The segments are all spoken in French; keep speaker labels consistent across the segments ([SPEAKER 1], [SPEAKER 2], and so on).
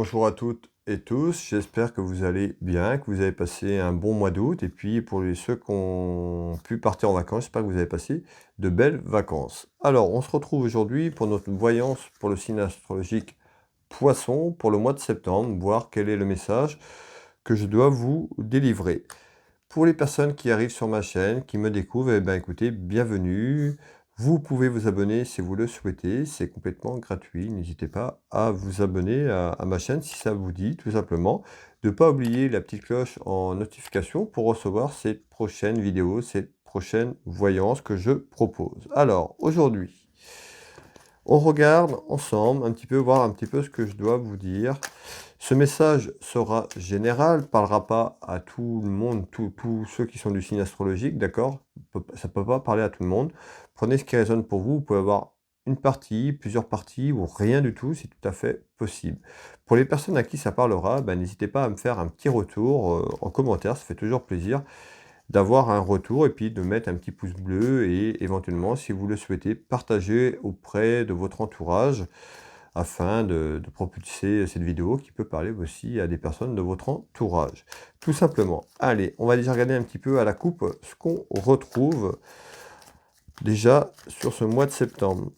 [SPEAKER 1] bonjour à toutes et tous, j'espère que vous allez bien, que vous avez passé un bon mois d'août et puis pour ceux qui ont pu partir en vacances, j'espère que vous avez passé de belles vacances. Alors, on se retrouve aujourd'hui pour notre voyance pour le signe astrologique Poisson pour le mois de septembre, voir quel est le message que je dois vous délivrer. Pour les personnes qui arrivent sur ma chaîne, qui me découvrent, eh bien écoutez, bienvenue. Vous pouvez vous abonner si vous le souhaitez, c'est complètement gratuit. N'hésitez pas à vous abonner à ma chaîne si ça vous dit, tout simplement. De ne pas oublier la petite cloche en notification pour recevoir ces prochaines vidéos, ces prochaines voyances que je propose. Alors, aujourd'hui, on regarde ensemble un petit peu, voir un petit peu ce que je dois vous dire. Ce message sera général, parlera pas à tout le monde, tous ceux qui sont du signe astrologique, d'accord? Ça ne peut pas parler à tout le monde. Prenez ce qui résonne pour vous. Vous pouvez avoir une partie, plusieurs parties ou rien du tout, c'est tout à fait possible. Pour les personnes à qui ça parlera, ben, n'hésitez pas à me faire un petit retour en commentaire, ça fait toujours plaisir d'avoir un retour et puis de mettre un petit pouce bleu et éventuellement, si vous le souhaitez, partager auprès de votre entourage afin de propulser cette vidéo qui peut parler aussi à des personnes de votre entourage. Tout simplement. Allez, on va déjà regarder un petit peu à la coupe ce qu'on retrouve déjà sur ce mois de septembre.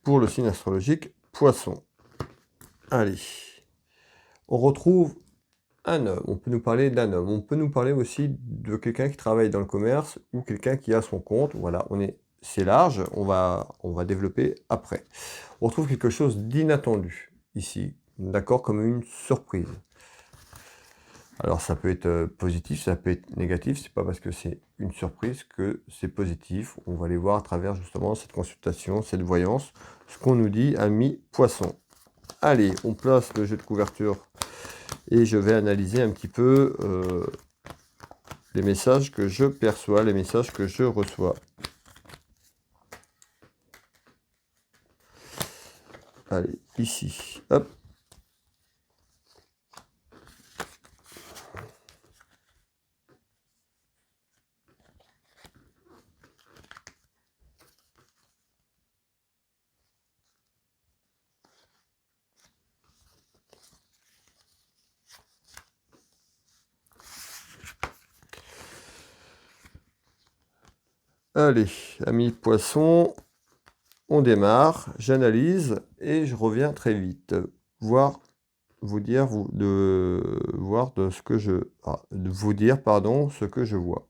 [SPEAKER 1] Pour le signe astrologique Poisson. Allez. On retrouve un homme. On peut nous parler d'un homme. On peut nous parler aussi de quelqu'un qui travaille dans le commerce ou quelqu'un qui a son compte. Voilà, c'est large, on va développer après. On retrouve quelque chose d'inattendu ici, d'accord, comme une surprise. Alors ça peut être positif, ça peut être négatif, c'est pas parce que c'est une surprise que c'est positif. On va aller voir à travers justement cette consultation, cette voyance, ce qu'on nous dit, ami Poisson. Allez, on place le jeu de couverture et je vais analyser un petit peu les messages que je perçois, les messages que je reçois. Allez, ici, hop. Allez, amis Poisson, on démarre, j'analyse et je reviens très vite. Voir, vous dire, voir de ce que je... de vous dire, pardon, ce que je vois.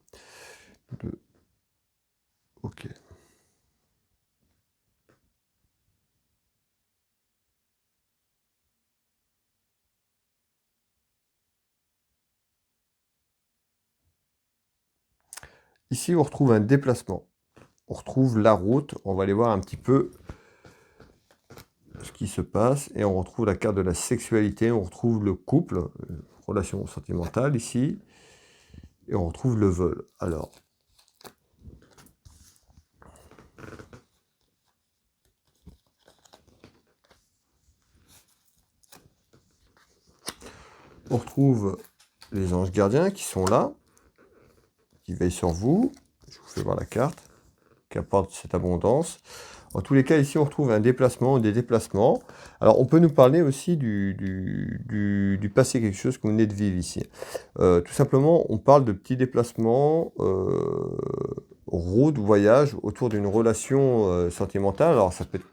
[SPEAKER 1] Ok. Ici, on retrouve un déplacement. On retrouve la route. On va aller voir un petit peu ce qui se passe. Et on retrouve la carte de la sexualité. On retrouve le couple, relation sentimentale ici. Et on retrouve le vol. Alors, on retrouve les anges gardiens qui sont là, qui veillent sur vous. Je vous fais voir la carte qui apporte cette abondance. En tous les cas, ici, on retrouve un déplacement ou des déplacements. Alors, on peut nous parler aussi du passé, quelque chose que vous venez de vivre ici. Tout simplement, on parle de petits déplacements, route, voyage, autour d'une relation sentimentale. Alors, ça peut être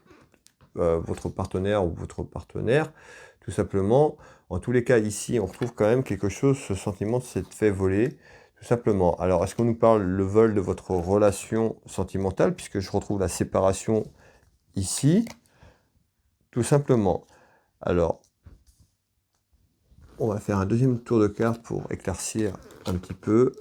[SPEAKER 1] votre partenaire ou votre partenaire, tout simplement. En tous les cas, ici, on retrouve quand même quelque chose, ce sentiment s'est fait voler. Tout simplement. Alors, est-ce qu'on nous parle le vol de votre relation sentimentale, puisque je retrouve la séparation ici, tout simplement. Alors, on va faire un deuxième tour de carte pour éclaircir un petit peu.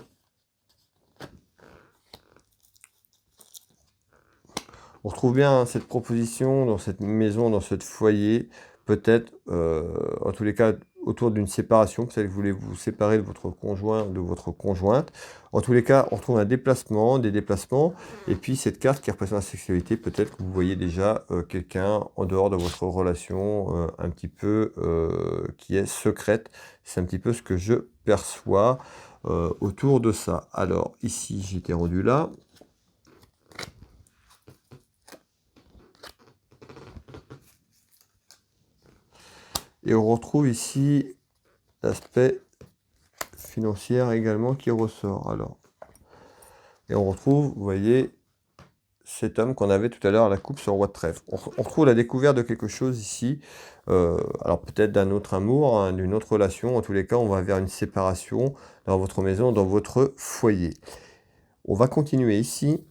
[SPEAKER 1] On retrouve bien cette proposition dans cette maison, dans ce foyer, peut-être, en tous les cas, autour d'une séparation, peut-être que vous voulez vous séparer de votre conjoint, de votre conjointe. En tous les cas, on retrouve un déplacement, des déplacements, et puis cette carte qui représente la sexualité, peut-être que vous voyez déjà quelqu'un en dehors de votre relation, un petit peu qui est secrète. C'est un petit peu ce que je perçois autour de ça. Alors, ici, j'étais rendu là. Et on retrouve ici l'aspect financier également qui ressort. Alors, et on retrouve, vous voyez, cet homme qu'on avait tout à l'heure à la coupe sur le roi de trèfle. On retrouve la découverte de quelque chose ici, alors peut-être d'un autre amour, hein, d'une autre relation. En tous les cas, on va vers une séparation dans votre maison, dans votre foyer. On va continuer ici.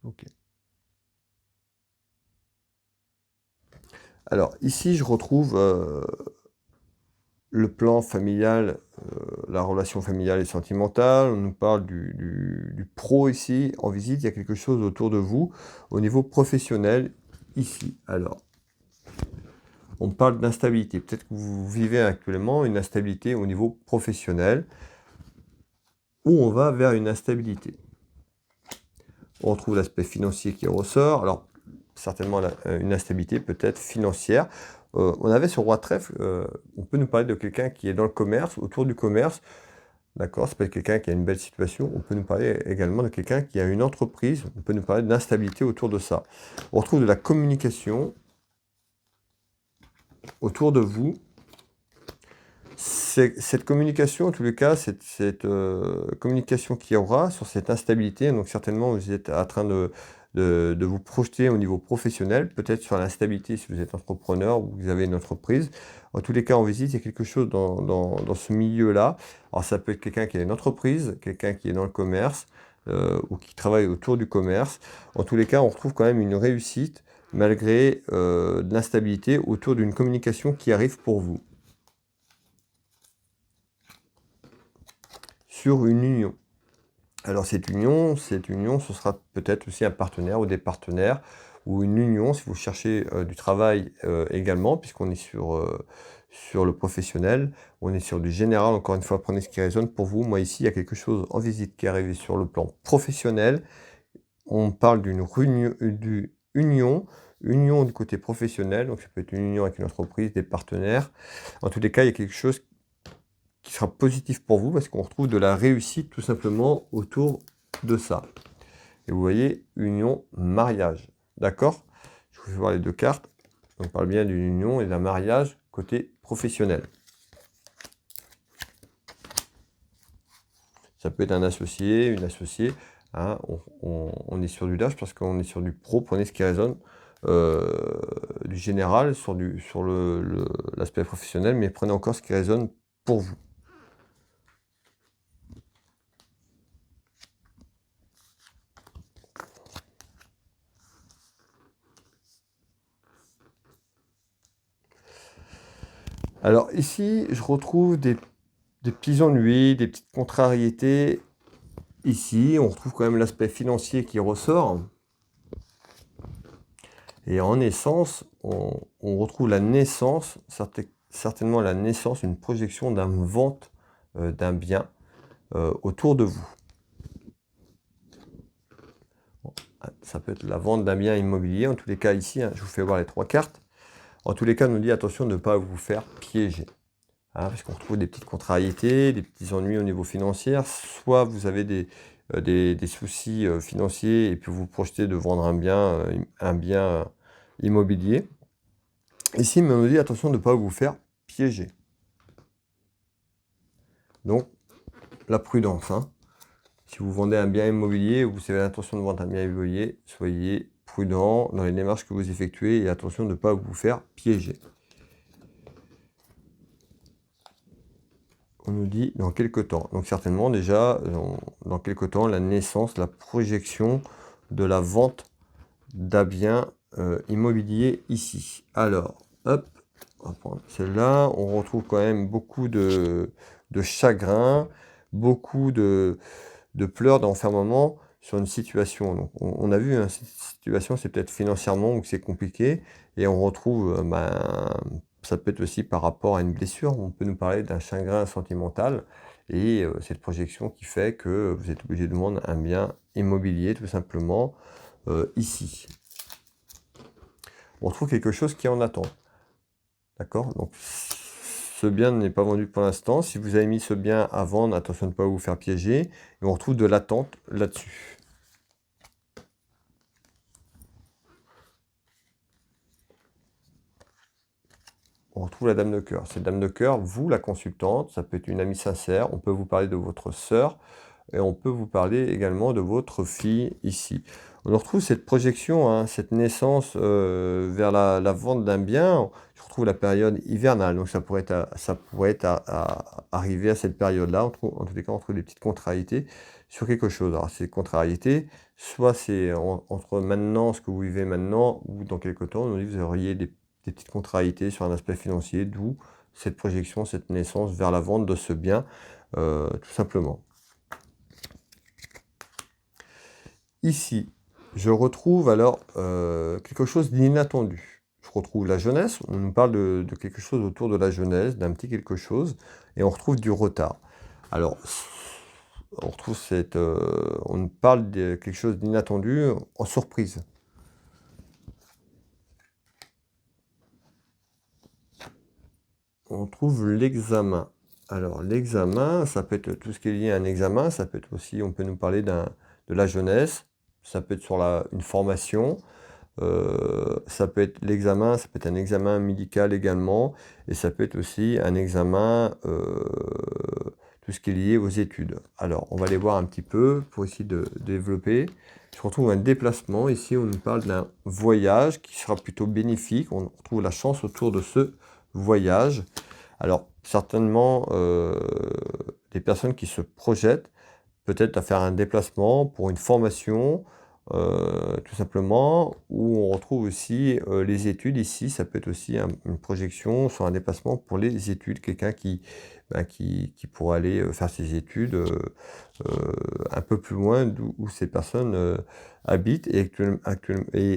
[SPEAKER 1] Ok. Alors ici, je retrouve le plan familial, la relation familiale et sentimentale. On nous parle du pro ici, en visite. Il y a quelque chose autour de vous au niveau professionnel ici. Alors, on parle d'instabilité. Peut-être que vous vivez actuellement une instabilité au niveau professionnel ou on va vers une instabilité. On retrouve l'aspect financier qui ressort. Alors, certainement une instabilité peut-être financière. On avait ce roi de trèfle, on peut nous parler de quelqu'un qui est dans le commerce, autour du commerce. D'accord, ça peut être quelqu'un qui a une belle situation. On peut nous parler également de quelqu'un qui a une entreprise. On peut nous parler d'instabilité autour de ça. On retrouve de la communication autour de vous. Cette communication, en tous les cas, cette communication qu'il y aura sur cette instabilité, donc certainement vous êtes en train de vous projeter au niveau professionnel, peut-être sur l'instabilité si vous êtes entrepreneur ou vous avez une entreprise. En tous les cas, en visite, il y a quelque chose dans ce milieu-là. Alors ça peut être quelqu'un qui a une entreprise, quelqu'un qui est dans le commerce ou qui travaille autour du commerce. En tous les cas, on retrouve quand même une réussite malgré de l'instabilité autour d'une communication qui arrive pour vous. Sur une union. Alors cette union, ce sera peut-être aussi un partenaire ou des partenaires, ou une union si vous cherchez du travail également, puisqu'on est sur le professionnel, on est sur du général, encore une fois, prenez ce qui résonne pour vous. Moi ici, il y a quelque chose en visite qui est arrivé sur le plan professionnel. On parle d'une union du côté professionnel, donc ça peut être une union avec une entreprise, des partenaires. En tous les cas, il y a quelque chose qui sera positif pour vous parce qu'on retrouve de la réussite tout simplement autour de ça. Et vous voyez, union, mariage. D'accord? Je vous fais voir les deux cartes. On parle bien d'une union et d'un mariage côté professionnel. Ça peut être un associé, une associée. Hein, on est sur du large parce qu'on est sur du pro. Prenez ce qui résonne. Du général sur l'aspect professionnel, mais prenez encore ce qui résonne pour vous. Alors ici, je retrouve des petits ennuis, des petites contrariétés. Ici, on retrouve quand même l'aspect financier qui ressort. Et en essence, on retrouve la naissance, certainement la naissance, une projection d'une vente d'un bien autour de vous. Ça peut être la vente d'un bien immobilier. En tous les cas, ici, hein, je vous fais voir les trois cartes. En tous les cas, on nous dit attention de ne pas vous faire piéger. Hein, parce qu'on retrouve des petites contrariétés, des petits ennuis au niveau financier. Soit vous avez des soucis financiers et puis vous projetez de vendre un bien immobilier. Ici, on nous dit attention de ne pas vous faire piéger. Donc, la prudence. Hein. Si vous vendez un bien immobilier ou vous avez l'intention de vendre un bien immobilier, soyez prudent dans les démarches que vous effectuez et attention de ne pas vous faire piéger. On nous dit dans quelques temps. Donc certainement déjà, dans quelques temps, la naissance, la projection de la vente d'un bien immobilier ici. Alors, hop, on va prendre celle-là. On retrouve quand même beaucoup de chagrin, beaucoup de pleurs d'enfermement sur une situation. Donc, on a vu, hein, cette situation, c'est peut-être financièrement ou que c'est compliqué. Et on retrouve, ça peut être aussi par rapport à une blessure. On peut nous parler d'un chagrin sentimental. Et cette projection qui fait que vous êtes obligé de vendre un bien immobilier, tout simplement, ici. On retrouve quelque chose qui est en attente. D'accord? Donc, ce bien n'est pas vendu pour l'instant. Si vous avez mis ce bien à vendre, attention de ne pas vous faire piéger. Et on retrouve de l'attente là-dessus. On retrouve la dame de cœur. Cette dame de cœur, vous, la consultante, ça peut être une amie sincère. On peut vous parler de votre sœur et on peut vous parler également de votre fille ici. On retrouve cette projection, hein, cette naissance vers la vente d'un bien. Je retrouve la période hivernale, donc ça pourrait arriver à cette période-là. En tous les cas, on trouve des petites contrariétés sur quelque chose. Alors, ces contrariétés, soit c'est entre maintenant, ce que vous vivez maintenant, ou dans quelque temps, on dit que vous auriez des petites contrariétés sur un aspect financier, d'où cette projection, cette naissance vers la vente de ce bien, tout simplement. Ici, je retrouve alors quelque chose d'inattendu. Je retrouve la jeunesse, on nous parle de quelque chose autour de la jeunesse, d'un petit quelque chose, et on retrouve du retard. Alors, on retrouve on parle de quelque chose d'inattendu en surprise. On trouve l'examen. Alors, l'examen, ça peut être tout ce qui est lié à un examen, ça peut être aussi, on peut nous parler de la jeunesse, ça peut être sur une formation, ça peut être l'examen, ça peut être un examen médical également, et ça peut être aussi un examen, tout ce qui est lié aux études. Alors, on va aller voir un petit peu pour essayer de développer. Je retrouve un déplacement. Ici, on nous parle d'un voyage qui sera plutôt bénéfique. On retrouve la chance autour de ce voyage. Alors, certainement, des personnes qui se projettent peut-être à faire un déplacement pour une formation, tout simplement, où on retrouve aussi les études. Ici, ça peut être aussi une projection sur un déplacement pour les études. Quelqu'un qui pourrait aller faire ses études un peu plus loin où ces personnes habitent. Et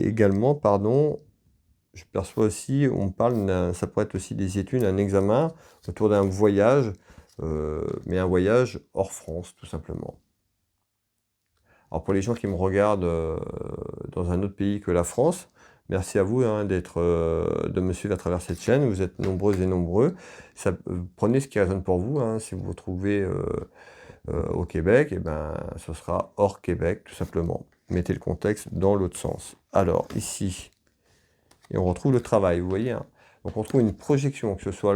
[SPEAKER 1] également, pardon, je perçois aussi, ça pourrait être aussi des études, un examen autour d'un voyage, mais un voyage hors France, tout simplement. Alors pour les gens qui me regardent dans un autre pays que la France, merci à vous hein, de me suivre à travers cette chaîne. Vous êtes nombreuses et nombreux. Prenez ce qui résonne pour vous. Hein. Si vous vous trouvez au Québec, eh ben, ce sera hors Québec, tout simplement. Mettez le contexte dans l'autre sens. Alors ici, et on retrouve le travail, vous voyez. Hein. Donc on trouve une projection, que ce soit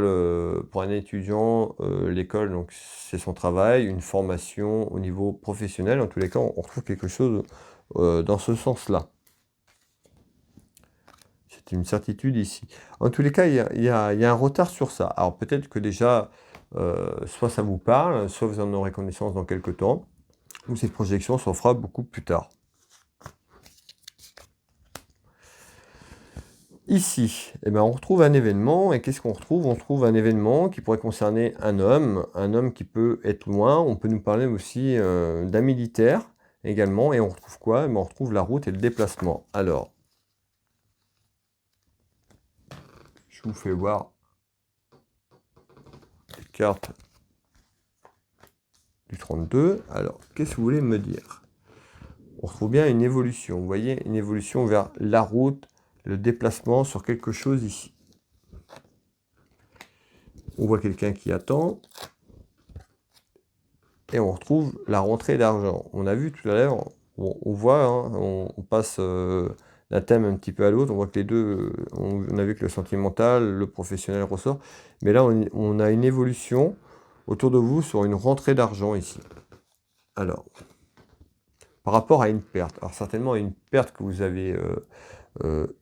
[SPEAKER 1] pour un étudiant, l'école, donc c'est son travail, une formation au niveau professionnel. En tous les cas, on retrouve quelque chose dans ce sens-là. C'est une certitude ici. En tous les cas, il y a un retard sur ça. Alors peut-être que déjà, soit ça vous parle, soit vous en aurez connaissance dans quelques temps, ou cette projection s'en fera beaucoup plus tard. Ici, eh ben, on retrouve un événement, et qu'est-ce qu'on retrouve? On trouve un événement qui pourrait concerner un homme qui peut être loin. On peut nous parler aussi d'un militaire également, et on retrouve quoi? Eh ben, on retrouve la route et le déplacement. Alors, je vous fais voir les cartes du 32. Alors, qu'est-ce que vous voulez me dire? On retrouve bien une évolution, vous voyez, une évolution vers la route, le déplacement sur quelque chose ici. On voit quelqu'un qui attend. Et on retrouve la rentrée d'argent. On a vu tout à l'heure, on voit, hein, on passe d'un thème un petit peu à l'autre. On voit que les deux, on a vu que le sentimental, le professionnel ressort. Mais là, on a une évolution autour de vous sur une rentrée d'argent ici. Alors, par rapport à une perte. Alors certainement une perte que vous avez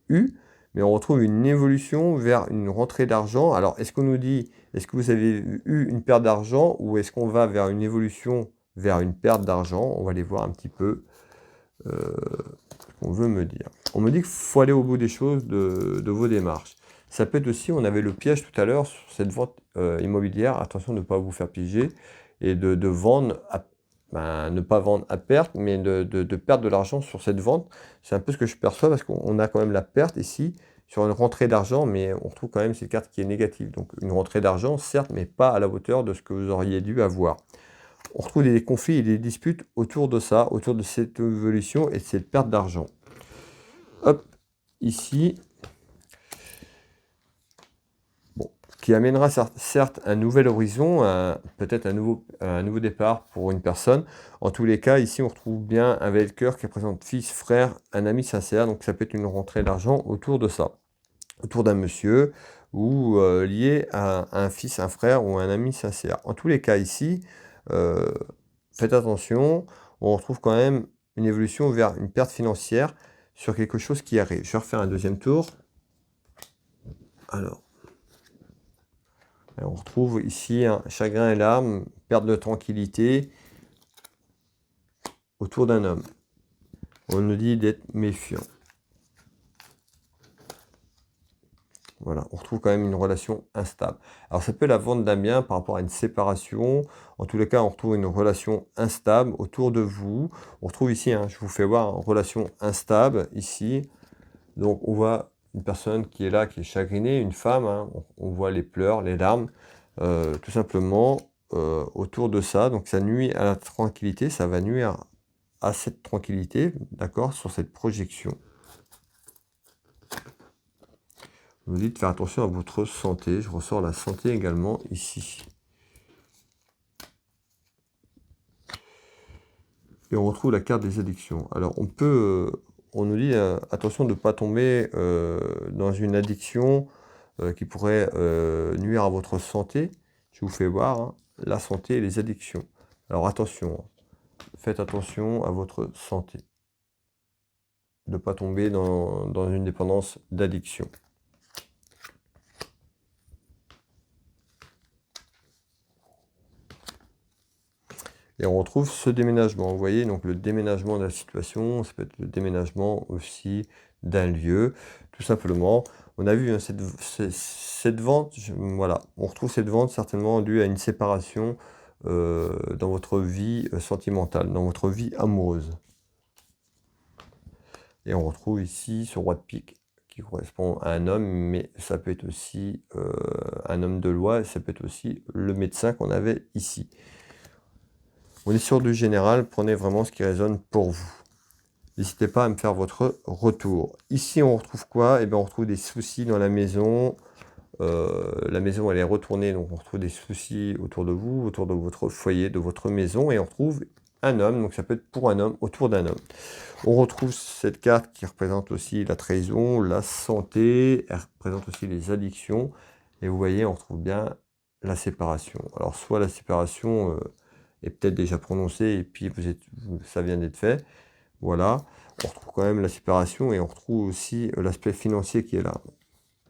[SPEAKER 1] eue, mais on retrouve une évolution vers une rentrée d'argent. Alors, est-ce qu'on nous dit, est-ce que vous avez eu une perte d'argent ou est-ce qu'on va vers une évolution vers une perte d'argent? On va aller voir un petit peu ce qu'on veut me dire. On me dit qu'il faut aller au bout des choses de vos démarches. Ça peut être aussi, on avait le piège tout à l'heure sur cette vente immobilière. Attention de ne pas vous faire piéger et de vendre ne pas vendre à perte, mais de perdre de l'argent sur cette vente. C'est un peu ce que je perçois parce qu'on a quand même la perte ici sur une rentrée d'argent, mais on retrouve quand même cette carte qui est négative. Donc une rentrée d'argent, certes, mais pas à la hauteur de ce que vous auriez dû avoir. On retrouve des conflits et des disputes autour de ça, autour de cette évolution et de cette perte d'argent. Hop, ici. Bon, qui amènera certes un nouvel horizon, peut-être un nouveau départ pour une personne. En tous les cas, ici, on retrouve bien un valet de cœur qui représente fils, frère, un ami sincère, donc ça peut être une rentrée d'argent autour de ça, autour d'un monsieur ou lié à un fils, un frère ou un ami sincère. En tous les cas, ici, euh, faites attention, on retrouve quand même une évolution vers une perte financière sur quelque chose qui arrive. Je vais refaire un deuxième tour. Alors, on retrouve ici un chagrin et larmes, perte de tranquillité autour d'un homme. On nous dit d'être méfiant. Voilà, on retrouve quand même une relation instable. Alors ça peut être la vente d'un bien par rapport à une séparation. En tous les cas, on retrouve une relation instable autour de vous. On retrouve ici, je vous fais voir, une relation instable ici. Donc on voit une personne qui est là, qui est chagrinée, une femme. On voit les pleurs, les larmes, tout simplement autour de ça. Donc ça nuit à la tranquillité, ça va nuire à cette tranquillité, d'accord, sur cette projection. On nous dit de faire attention à votre santé. Je ressors la santé également ici. Et on retrouve la carte des addictions. Alors on nous dit attention de ne pas tomber dans une addiction qui pourrait nuire à votre santé. Je vous fais voir la santé et les addictions. Alors attention, faites attention à votre santé. De ne pas tomber dans une dépendance d'addiction. Et on retrouve ce déménagement. Vous voyez, donc le déménagement de la situation, ça peut être le déménagement aussi d'un lieu. Tout simplement, on a vu cette vente, voilà, on retrouve cette vente certainement due à une séparation dans votre vie sentimentale, dans votre vie amoureuse. Et on retrouve ici ce roi de pique qui correspond à un homme, mais ça peut être aussi un homme de loi, et ça peut être aussi le médecin qu'on avait ici. On est sur du général, prenez vraiment ce qui résonne pour vous. N'hésitez pas à me faire votre retour. Ici, on retrouve quoi? Eh bien, on retrouve des soucis dans la maison. La maison, elle est retournée, donc on retrouve des soucis autour de vous, autour de votre foyer, de votre maison, et on retrouve un homme, donc ça peut être pour un homme, autour d'un homme. On retrouve cette carte qui représente aussi la trahison, la santé, elle représente aussi les addictions, et vous voyez, on retrouve bien la séparation. Alors, soit la séparation est peut-être déjà prononcée, et puis ça vient d'être fait, voilà. On retrouve quand même la séparation, et on retrouve aussi l'aspect financier qui est là.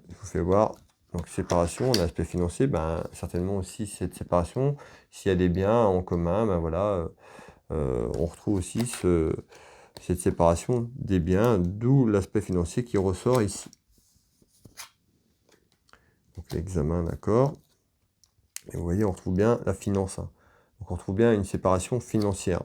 [SPEAKER 1] Je vous fais voir. Donc séparation, l'aspect financier, certainement aussi cette séparation, s'il y a des biens en commun, voilà, on retrouve aussi cette séparation des biens, d'où l'aspect financier qui ressort ici. Donc l'examen, d'accord. Et vous voyez, on retrouve bien la finance. Donc on retrouve bien une séparation financière.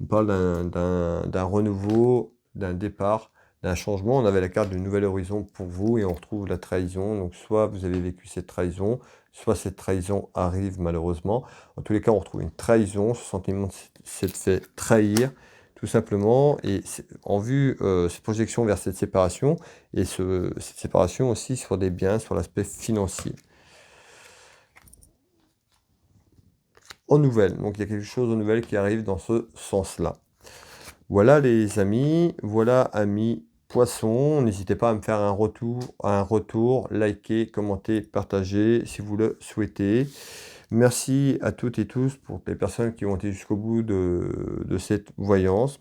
[SPEAKER 1] On parle d'un renouveau, d'un départ, d'un changement. On avait la carte du nouvel horizon pour vous et on retrouve la trahison. Donc soit vous avez vécu cette trahison, soit cette trahison arrive malheureusement. En tous les cas, on retrouve une trahison, ce sentiment de s'être fait trahir, tout simplement. Et en vue, cette projection vers cette séparation, et cette séparation aussi sur des biens, sur l'aspect financier. En nouvelles, donc il y a quelque chose de nouvelle qui arrive dans ce sens-là. Voilà les amis, voilà amis poissons, n'hésitez pas à me faire un retour, liker, commenter, partager si vous le souhaitez. Merci à toutes et tous pour les personnes qui ont été jusqu'au bout de cette voyance.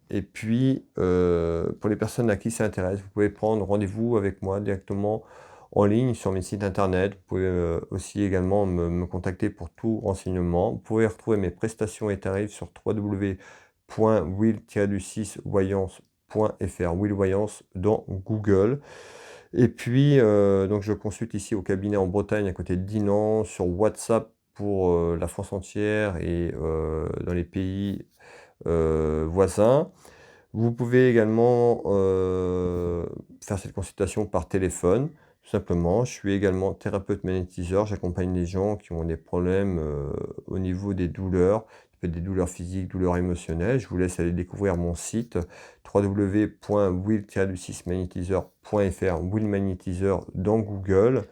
[SPEAKER 1] Et puis, pour les personnes à qui ça intéresse, vous pouvez prendre rendez-vous avec moi directement en ligne sur mes sites internet. Vous pouvez aussi également me contacter pour tout renseignement. Vous pouvez retrouver mes prestations et tarifs sur www.will-6voyance.fr, Will Voyance dans Google. Et puis, donc je consulte ici au cabinet en Bretagne, à côté de Dinan, sur WhatsApp pour la France entière et dans les pays voisins. Vous pouvez également faire cette consultation par téléphone, simplement. Je suis également thérapeute magnétiseur. J'accompagne les gens qui ont des problèmes au niveau des douleurs. Ça peut être des douleurs physiques, douleurs émotionnelles. Je vous laisse aller découvrir mon site www.will-magnétiseur.fr, Will Magnétiseur dans Google.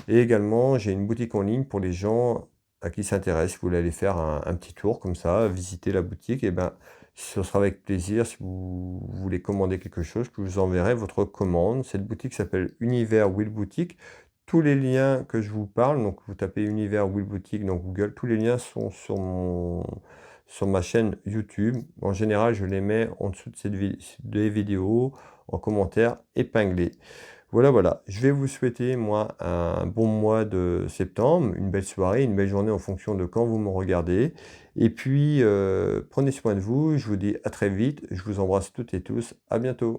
[SPEAKER 1] Et également, j'ai une boutique en ligne pour les gens à qui s'intéresse. Si vous voulez aller faire un petit tour comme ça, visiter la boutique, et ben, ce sera avec plaisir. Si vous voulez commander quelque chose, que je vous enverrai votre commande. Cette boutique s'appelle Univers Will Boutique. Tous les liens que je vous parle, donc vous tapez Univers Will Boutique dans Google, tous les liens sont sur ma chaîne YouTube. En général, je les mets en dessous de des vidéos, en commentaire épinglé. Voilà, voilà. Je vais vous souhaiter, moi, un bon mois de septembre, une belle soirée, une belle journée en fonction de quand vous me regardez. Et puis, prenez soin de vous. Je vous dis à très vite. Je vous embrasse toutes et tous. À bientôt.